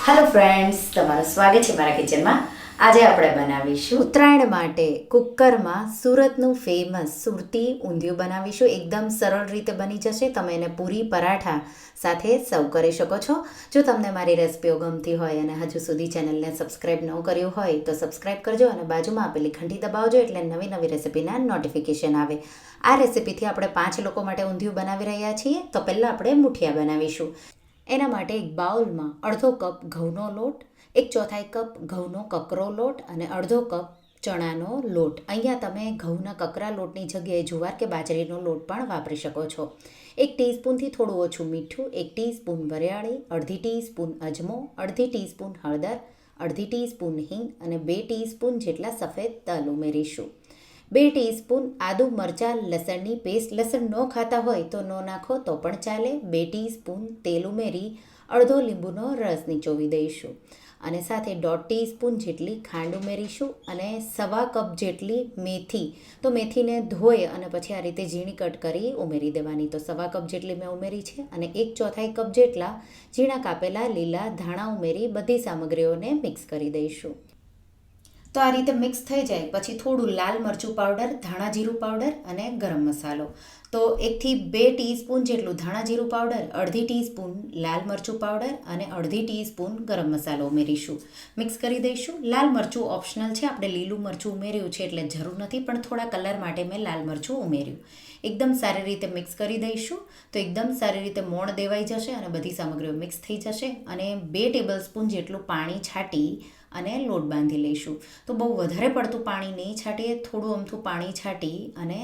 Hello friends, તમારું સ્વાગત છે મારા કિચનમાં. આજે આપણે બનાવીશું ઉત્તરાયણ માટે કુકરમાં સુરતનું ફેમસ સુરતી ઊંધિયું બનાવીશું. એકદમ સરળ રીતે બની જશે. તમે એને પૂરી પરાઠા સાથે સર્વ કરી શકો છો. જો તમને મારી રેસિપીઓ ગમતી હોય અને હજુ સુધી ચેનલને સબસ્ક્રાઈબ ન કર્યું હોય તો સબસ્ક્રાઈબ કરજો અને બાજુમાં આપેલી ઘંટી દબાવજો એટલે નવી નવી રેસિપીના નોટિફિકેશન આવે. આ રેસિપીથી આપણે 5 લોકો માટે ઊંધિયું બનાવી રહ્યા છીએ. તો પહેલાં આપણે મુઠિયા બનાવીશું. એના માટે એક બાઉલમાં અડધો કપ ઘઉંનો લોટ, 1/4 કપ ઘઉંનો કકરો લોટ અને અડધો કપ ચણાનો લોટ. અહીંયા તમે ઘઉંના કકરા લોટની જગ્યાએ જુવાર કે બાજરીનો લોટ પણ વાપરી શકો છો. 1 ટીસ્પૂનથી થોડું ઓછું મીઠું, 1 ટીસ્પૂન વરિયાળી, અડધી ટીસ્પૂન અજમો, અડધી ટીસ્પૂન હળદર, અડધી ટીસ્પૂન હિંગ અને 2 ટીસ્પૂન જેટલા સફેદ તલ ઉમેરીશું. 2 ટીસ્પૂન આદુ મરચાં લસણની પેસ્ટ. લસણ ન ખાતા હોય તો ન નાખો તો પણ ચાલે. 2 ટીસ્પૂન તેલ ઉમેરી અડધો લીંબુનો રસ નીચોવી દઈશું અને સાથે 1/2 ટીસ્પૂન જેટલી ખાંડ ઉમેરીશું અને 1/4 કપ જેટલી મેથી. તો મેથીને ધોઈ અને પછી આ રીતે ઝીણી કટ કરી ઉમેરી દેવાની. તો 1/4 કપ જેટલી મેં ઉમેરી છે અને 1/4 કપ જેટલા ઝીણા કાપેલા લીલા ધાણા ઉમેરી બધી સામગ્રીઓને મિક્સ કરી દઈશું. તો આ રીતે મિક્સ થઈ જાય પછી થોડું લાલ મરચું પાવડર, ધાણા જીરું પાવડર અને ગરમ મસાલો. તો 1 થી 2 ટીસ્પૂન જેટલું ધાણા જીરું પાવડર, અડધી ટીસ્પૂન લાલ મરચું પાવડર અને અડધી ટીસ્પૂન ગરમ મસાલો ઉમેરીશું. મિક્સ કરી દઈશું. લાલ મરચું ઓપ્શનલ છે, આપણે લીલું મરચું ઉમેર્યું છે એટલે જરૂર નથી, પણ થોડા કલર માટે મેં લાલ મરચું ઉમેર્યું. એકદમ સારી રીતે મિક્સ કરી દઈશું. તો એકદમ સારી રીતે મોણ દેવાઈ જશે અને બધી સામગ્રીઓ મિક્સ થઈ જશે અને 2 ટેબલસ્પૂન જેટલું પાણી છાંટી અને લોટ બાંધી લઈશું. તો બહુ વધારે પડતું પાણી નહીં છાંટીએ, થોડું અમથું પાણી છાંટી અને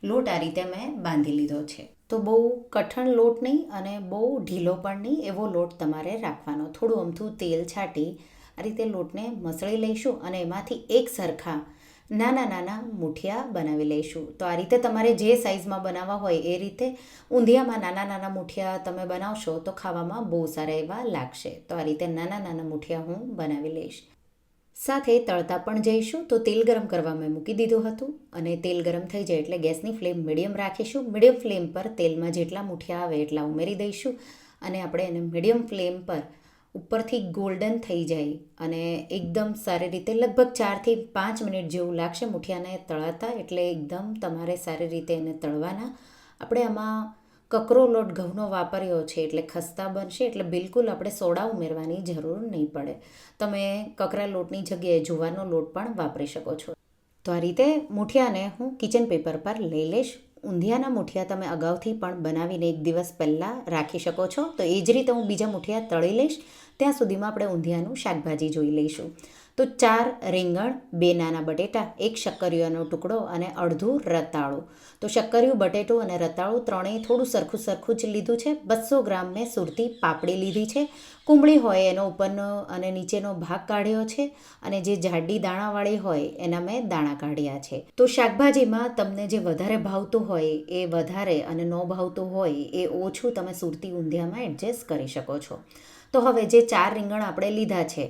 લોટ આ રીતે મેં બાંધી લીધો છે. તો બહુ કઠણ લોટ નહીં અને બહુ ઢીલો પણ નહીં, એવો લોટ તમારે રાખવાનો. થોડું અમથું તેલ છાંટી આ રીતે લોટને મસળી લઈશું અને એમાંથી એક સરખા નાના નાના મુઠિયા બનાવી લઈશું. તો આ રીતે તમારે જે સાઇઝમાં બનાવવા હોય એ રીતે ઊંધિયામાં નાના નાના મુઠિયા તમે બનાવશો તો ખાવામાં બહુ સારા એવા લાગશે. તો આ રીતે નાના નાના મુઠિયા હું બનાવી લઈશ. સાથે તળતા પણ જઈશું. તો તેલ ગરમ કરવા મેં મૂકી દીધું હતું અને તેલ ગરમ થઈ જાય એટલે ગેસની ફ્લેમ મીડિયમ રાખીશું. મીડિયમ ફ્લેમ પર તેલમાં જેટલા મુઠિયા આવે એટલા ઉમેરી દઈશું અને આપણે એને મીડિયમ ફ્લેમ પર ઉપરથી ગોલ્ડન થઈ જાય અને એકદમ સારી રીતે લગભગ 4 થી 5 મિનિટ જેવું લાગશે મુઠિયાને તળાતા. એટલે એકદમ તમારે સારી રીતે એને તળવાના. આપણે આમાં કકરો લોટ ઘઉંનો વાપર્યો છે એટલે ખસ્તા બનશે, એટલે બિલકુલ આપણે સોડા ઉમેરવાની જરૂર નહીં પડે. તમે કકરા લોટની જગ્યાએ જુવારનો લોટ પણ વાપરી શકો છો. તો આ રીતે મુઠિયાને હું કિચન પેપર પર લઈ લઈશ. ઊંધિયાના મુઠિયા તમે અગાઉથી પણ બનાવીને 1 દિવસ પહેલાં રાખી શકો છો. તો એ જ રીતે હું બીજા મુઠિયા તળી લઈશ. ત્યાં સુધીમાં આપણે ઊંધિયાનું શાકભાજી જોઈ લઈશું. તો 4 રીંગણ, 2 નાના બટેટા, 1 શક્કરિયાનો ટુકડો અને અડધું રતાળું. તો શક્કરિયું, બટેટું અને રતાળું ત્રણેય થોડું સરખું જ લીધું છે. 200 ગ્રામ મેં સુરતી પાપડી લીધી છે. કુંબળી હોય એનો ઉપરનો અને નીચેનો ભાગ કાઢ્યો છે અને જે જાડી દાણાવાળી હોય એના મેં દાણા કાઢ્યા છે. તો શાકભાજીમાં તમને જે વધારે ભાવતું હોય એ વધારે અને ન ભાવતું હોય એ ઓછું તમે સુરતી ઊંધિયામાં એડજસ્ટ કરી શકો છો. તો હવે જે 4 રીંગણ આપણે લીધા છે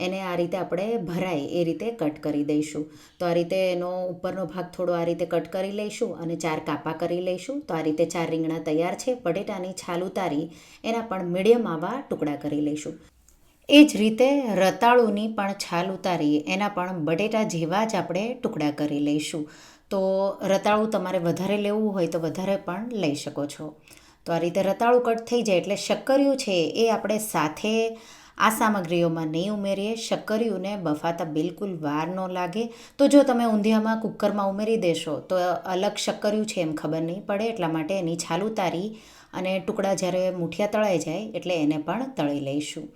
એને આ રીતે આપણે ભરાય એ રીતે કટ કરી દઈશું. તો આ રીતે એનો ઉપરનો ભાગ થોડો આ રીતે કટ કરી લઈશું અને 4 કાપા કરી લઈશું. તો આ રીતે 4 રીંગણા તૈયાર છે. બટેટાની છાલ ઉતારી એના પણ મીડિયમ આવા ટુકડા કરી લઈશું. એ જ રીતે રતાળુની પણ છાલ ઉતારી એના પણ બટેટા જેવા જ આપણે ટુકડા કરી લઈશું. તો રતાળું તમારે વધારે લેવું હોય તો વધારે પણ લઈ શકો છો. તો આ રીતે રતાળું કટ થઈ જાય એટલે શક્કરિયું છે એ આપણે સાથે આ સામગ્રીઓમાં નહીં ઉમેરીએ. શક્કરિયુંને બફાતા બિલકુલ વાર ન લાગે. તો જો તમે ઊંધિયામાં કુકરમાં ઉમેરી દેશો તો અલગ શક્કરિયું છે એમ ખબર નહીં પડે. એટલા માટે એની છાલ ઉતારી અને ટુકડા જ્યારે મુઠિયા તળાઈ જાય એટલે એને પણ તળી લઈશું.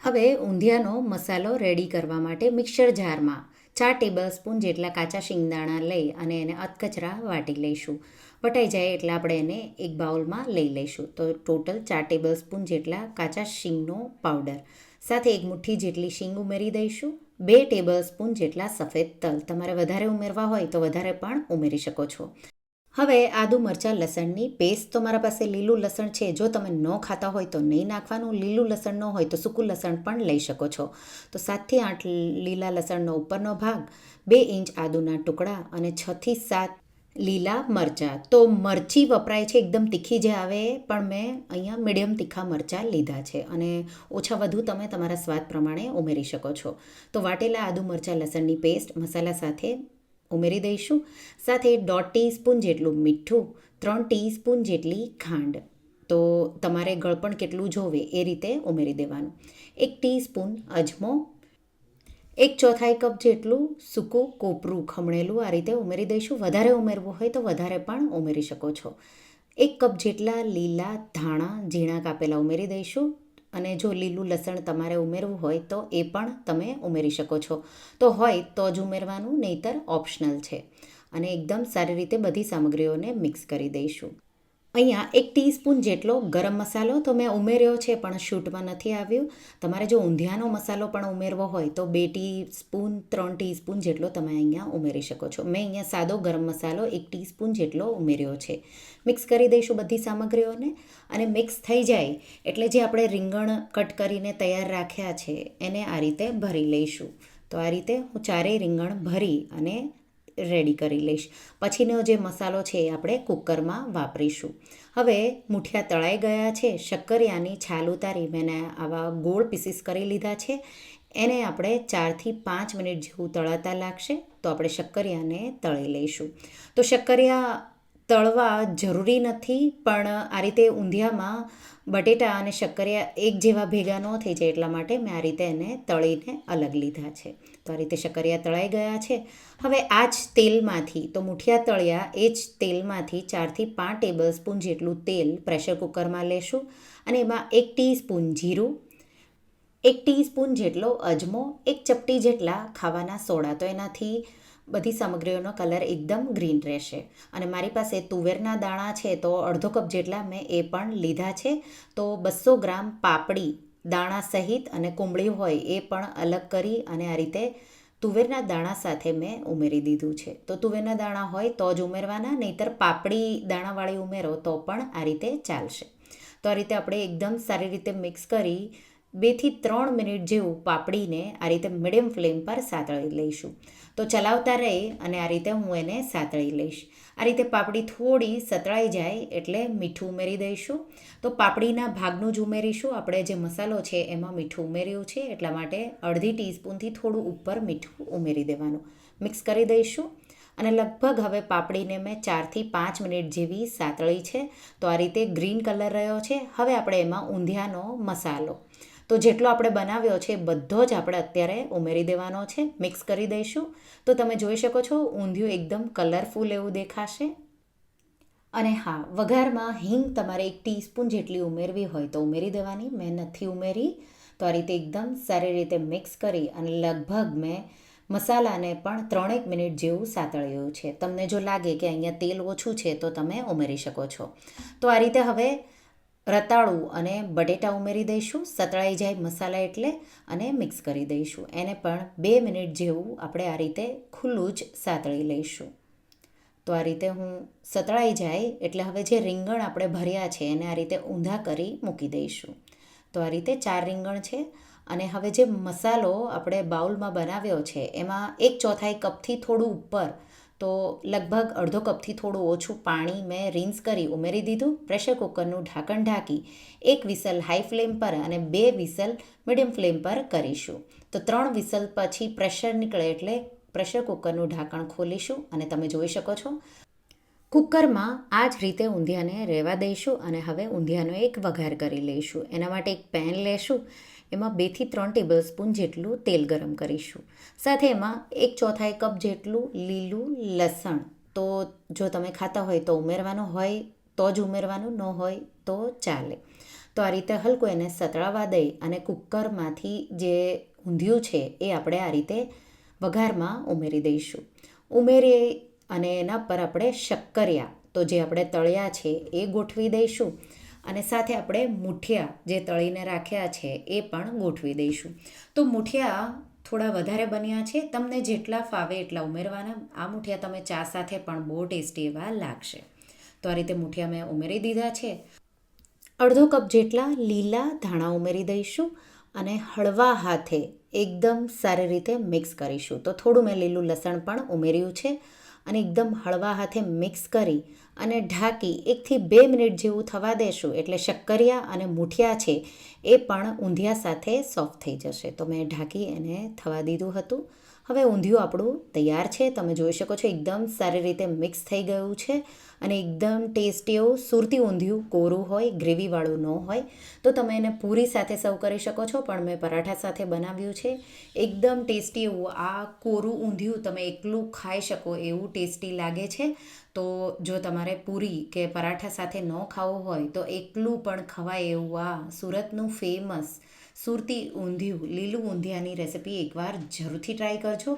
હવે ઊંધિયાનો મસાલો રેડી કરવા માટે મિક્સર જારમાં 4 ટેબલસ્પૂન જેટલા કાચા શિંગદાણા લઈ અને એને અધકચરા વાટી લઈશું. વટાઈ જાય એટલે આપણે એને એક બાઉલમાં લઈ લઈશું. તો ટોટલ 4 ટેબલસ્પૂન જેટલા કાચા શીંગનો પાવડર, સાથે 1 મુઠ્ઠી જેટલી શીંગ ઉમેરી દઈશું. 2 ટેબલસ્પૂન જેટલા સફેદ તલ, તમારે વધારે ઉમેરવા હોય તો વધારે પણ ઉમેરી શકો છો. હવે આદુ મરચાં લસણની પેસ્ટ. તો મારા પાસે લીલું લસણ છે, જો તમે ન ખાતા હોય તો નહીં નાખવાનું. લીલું લસણ ન હોય તો સૂકું લસણ પણ લઈ શકો છો. તો 7 થી 8 લીલા લસણનો ઉપરનો ભાગ, 2 ઇંચ આદુના ટુકડા અને 6 થી 7 લીલા મરચાં. તો મરચી વપરાય છે એકદમ તીખી જે આવે, પણ મેં અહીંયા મીડિયમ તીખા મરચાં લીધા છે અને ઓછા વધુ તમે તમારા સ્વાદ પ્રમાણે ઉમેરી શકો છો. તો વાટેલા આદુ મરચાં લસણની પેસ્ટ મસાલા સાથે ઉમેરી દઈશું. સાથે 1.5 ટીસ્પૂન જેટલું મીઠું, 3 ટીસ્પૂન જેટલી ખાંડ. તો તમારે ગળપણ કેટલું જોવે એ રીતે ઉમેરી દેવાનું. 1 ટીસ્પૂન અજમો, 1/4 કપ જેટલું સૂકું કોપરું ખમણેલું આ રીતે ઉમેરી દઈશું. વધારે ઉમેરવું હોય તો વધારે પણ ઉમેરી શકો છો. 1 કપ જેટલા લીલા ધાણા ઝીણા કાપેલા ઉમેરી દઈશું. અને જો લીલું લસણ તમારે ઉમેરવું હોય તો એ પણ તમે ઉમેરી શકો છો. તો હોય તો જ ઉમેરવાનું, નહીંતર ઓપ્શનલ છે. અને એકદમ સારી રીતે બધી સામગ્રીઓને મિક્સ કરી દઈશું. અહીંયા 1 ટીસ્પૂન જેટલો ગરમ મસાલો તો મેં ઉમેર્યો છે, પણ શૂટમાં નથી આવ્યું. તમારે જો ઊંધિયાનો મસાલો પણ ઉમેરવો હોય તો 2 ટીસ્પૂન 3 ટીસ્પૂન જેટલો તમે અહીંયા ઉમેરી શકો છો. મેં અહીંયા સાદો ગરમ મસાલો 1 ટીસ્પૂન જેટલો ઉમેર્યો છે. મિક્સ કરી દઈશું બધી સામગ્રીઓને. અને મિક્સ થઈ જાય એટલે જે આપણે રીંગણ કટ કરીને તૈયાર રાખ્યા છે એને આ રીતે ભરી લઈશું. તો આ રીતે હું ચારેય રીંગણ ભરી અને રેડી કરી લઈશ. પછીનો જે મસાલો છે એ આપણે કુકરમાં વાપરીશું. હવે મૂઠિયા તળાઈ ગયા છે. શક્કરિયાની છાલ ઉતારી મેં આવા ગોળ પીસીસ કરી લીધા છે. એને આપણે 4થી 5 મિનિટ જેવું તળાતા લાગશે, તો આપણે શક્કરિયાને તળી લઈશું. તો શક્કરિયા તળવા જરૂરી નથી, પણ આ રીતે ઊંધિયામાં બટેટા અને શક્કરિયા એક જેવા ભેગા ન થઈ જાય એટલા માટે મેં આ રીતે એને તળીને અલગ લીધા છે. તો આ રીતે શક્કરિયા તળાઈ ગયા છે. હવે આ જ તેલમાંથી, તો મૂઠિયા તળ્યા એ જ તેલમાંથી 4થી 5 ટેબલ સ્પૂન જેટલું તેલ પ્રેશર કુકરમાં લેશું. અને એમાં 1 ટીસ્પૂન જીરું, 1 ટીસ્પૂન જેટલો અજમો, 1 ચપટી જેટલા ખાવાના સોડા. તો એનાથી બધી સામગ્રીઓનો કલર એકદમ ગ્રીન રહેશે. અને મારી પાસે તુવેરના દાણા છે તો 1/2 કપ જેટલા મેં એ પણ લીધા છે. તો 200 ગ્રામ પાપડી દાણા સહિત અને કુંબળી હોય એ પણ અલગ કરી અને આ રીતે તુવેરના દાણા સાથે મેં ઉમેરી દીધું છે. તો તુવેરના દાણા હોય તો જ ઉમેરવાના, નહીંતર પાપડી દાણાવાળી ઉમેરો તો પણ આ રીતે ચાલશે. તો આ રીતે આપણે એકદમ સારી રીતે મિક્સ કરી 2થી 3 મિનિટ જેવું પાપડીને આ રીતે મીડિયમ ફ્લેમ પર સાતળી લઈશું. તો ચલાવતા રહી અને આ રીતે હું એને સાતળી લઈશ. આ રીતે પાપડી થોડી સતળાઈ જાય એટલે મીઠું ઉમેરી દઈશું. તો પાપડીના ભાગનું જ ઉમેરીશું. આપણે જે મસાલો છે એમાં મીઠું ઉમેર્યું છે એટલા માટે 1/2 ટીસ્પૂનથી થોડું ઉપર મીઠું ઉમેરી દેવાનું. મિક્સ કરી દઈશું. અને લગભગ હવે પાપડીને મેં 4થી 5 મિનિટ જેવી સાતળી છે. તો આ રીતે ગ્રીન કલર રહ્યો છે. હવે આપણે એમાં ઊંધિયાનો મસાલો તો જેટલો આપણે બનાવ્યો છે બધો જ આપણે અત્યારે ઉમેરી દેવાનો છે. મિક્સ કરી દઈશું. તો તમે જોઈ શકો છો ઊંધિયું એકદમ કલરફુલ એવું દેખાશે. અને હા, વઘારમાં હિંગ તમારે 1 ટીસ્પૂન જેટલી ઉમેરવી હોય તો ઉમેરી દેવાની. મેં નથી ઉમેરી. તો આ રીતે એકદમ સારી રીતે મિક્સ કરી અને લગભગ મેં મસાલાને પણ 3 મિનિટ જેવું સાતળ્યું છે. તમને જો લાગે કે અહીંયા તેલ ઓછું છે તો તમે ઉમેરી શકો છો. તો આ રીતે હવે રતાળુ અને બટેટા ઉમેરી દઈશું. સતળાઈ જાય મસાલા એટલે, અને મિક્સ કરી દઈશું. એને પણ 2 મિનિટ જેવું આપણે આ રીતે ખુલ્લું જ સાતળી લઈશું. તો આ રીતે હું સતળાઈ જાય એટલે હવે જે રીંગણ આપણે ભર્યા છે એને આ રીતે ઊંધા કરી મૂકી દઈશું. તો આ રીતે 4 રીંગણ છે. અને હવે જે મસાલો આપણે બાઉલમાં બનાવ્યો છે એમાં 1/4 કપથી થોડું ઉપર, તો લગભગ 1/2 કપથી થોડું ઓછું પાણી મેં રિન્સ કરી ઉમેરી દીધું. પ્રેશર કુકરનું ઢાંકણ ઢાંકી 1 વિસલ હાઈ ફ્લેમ પર અને 2 વિસલ મીડિયમ ફ્લેમ પર કરીશું. તો 3 વિસલ પછી પ્રેશર નીકળે એટલે પ્રેશર કુકરનું ઢાંકણ ખોલીશું અને તમે જોઈ શકો છો કુકરમાં આ જ રીતે ઊંધિયાને રહેવા દઈશું. અને હવે ઊંધિયાનો એક વઘાર કરી લઈશું. એના માટે એક પેન લેશું. એમાં 2થી 3 ટેબલ સ્પૂન જેટલું તેલ ગરમ કરીશું. સાથે એમાં 1/4 કપ જેટલું લીલું લસણ, તો જો તમે ખાતા હોય તો ઉમેરવાનું હોય તો જ ઉમેરવાનું, ન હોય તો ચાલે. તો આ રીતે હલકું એને સતળાવા દઈ અને કુકરમાંથી જે ઊંધિયું છે એ આપણે આ રીતે વઘારમાં ઉમેરી દઈશું. ઉમેરી અને એના પર આપણે શક્કરિયા તો જે આપણે તળ્યા છે એ ગોઠવી દઈશું. અને સાથે આપણે મૂઠિયા જે તળીને રાખ્યા છે એ પણ ગોઠવી દઈશું. તો મૂઠિયા થોડા વધારે બન્યા છે. તમને જેટલા ફાવે એટલા ઉમેરવાના. આ મૂઠિયા તમે ચા સાથે પણ બહુ ટેસ્ટી એવા લાગશે. તો આ રીતે મૂઠિયા મેં ઉમેરી દીધા છે. 1/2 કપ જેટલા લીલા ધાણા ઉમેરી દઈશું અને હળવા હાથે એકદમ સારી રીતે મિક્સ કરીશું. તો થોડું મેં લીલું લસણ પણ ઉમેર્યું છે. અને એકદમ હળવા હાથે મિક્સ કરી અને ઢાંકી 1 થી 2 મિનિટ જેવું થવા દેશું એટલે શક્કરિયા અને મૂઠિયા છે એ પણ ઊંધિયા સાથે સોફ્ટ થઈ જશે. તો મેં ઢાંકી એને થવા દીધું હતું. હવે ઊંધિયું આપણું તૈયાર છે. તમે જોઈ શકો છો એકદમ સારી રીતે મિક્સ થઈ ગયું છે અને એકદમ ટેસ્ટી એવું સુરતી ઊંધિયું કોરું હોય, ગ્રેવીવાળું ન હોય તો તમે એને પૂરી સાથે સર્વ કરી શકો છો, પણ મેં પરાઠા સાથે બનાવ્યું છે. એકદમ ટેસ્ટી એવું આ કોરું ઊંધિયું તમે એકલું ખાઈ શકો એવું ટેસ્ટી લાગે છે. તો જો તમારે પૂરી કે પરાઠા સાથે ન ખાવું હોય તો એકલું પણ ખવાય એવું આ સુરતનું ફેમસ સુરતી ઊંધિયું, લીલું ઊંધિયાની રેસિપી એકવાર જરૂરથી ટ્રાય કરજો.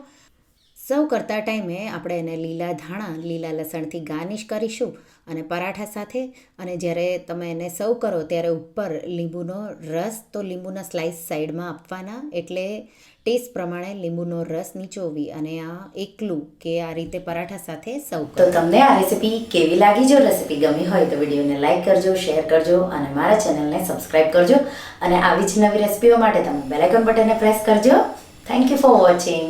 સર્વ કરતા ટાઈમે આપણે એને લીલા ધાણા, લીલા લસણથી ગાર્નિશ કરીશું અને પરાઠા સાથે. અને જ્યારે તમે એને સર્વ કરો ત્યારે ઉપર લીંબુનો રસ, તો લીંબુના સ્લાઇસ સાઈડમાં આપવાના, એટલે ટેસ્ટ પ્રમાણે લીંબુનો રસ નીચોવી અને આ એકલું કે આ રીતે પરાઠા સાથે સર્વ કરો. તો તમને આ રેસિપી કેવી લાગી? જો રેસિપી ગમી હોય તો વિડીયોને લાઇક કરજો, શેર કરજો અને મારા ચેનલને સબસ્ક્રાઈબ કરજો. અને આવી જ નવી રેસિપીઓ માટે તમે બેલ આઇકન બટનને પ્રેસ કરજો. Thank you for watching.